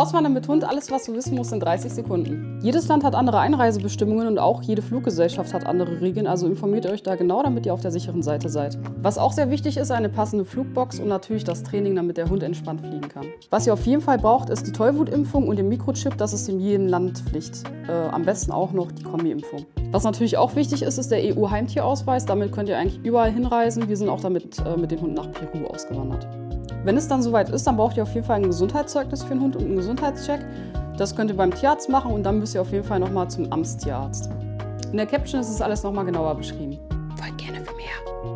Auswandern mit Hund, alles was du wissen musst in 30 Sekunden. Jedes Land hat andere Einreisebestimmungen und auch jede Fluggesellschaft hat andere Regeln, also informiert euch da genau, damit ihr auf der sicheren Seite seid. Was auch sehr wichtig ist, eine passende Flugbox und natürlich das Training, damit der Hund entspannt fliegen kann. Was ihr auf jeden Fall braucht, ist die Tollwutimpfung und den Mikrochip, das ist in jedem Land Pflicht. Am besten auch noch die Kombi-Impfung. Was natürlich auch wichtig ist, ist der EU-Heimtierausweis, damit könnt ihr eigentlich überall hinreisen. Wir sind auch damit mit den Hunden nach Peru ausgewandert. Wenn es dann soweit ist, dann braucht ihr auf jeden Fall ein Gesundheitszeugnis für den Hund und einen Gesundheitscheck. Das könnt ihr beim Tierarzt machen und dann müsst ihr auf jeden Fall nochmal zum Amtstierarzt. In der Caption ist es alles nochmal genauer beschrieben.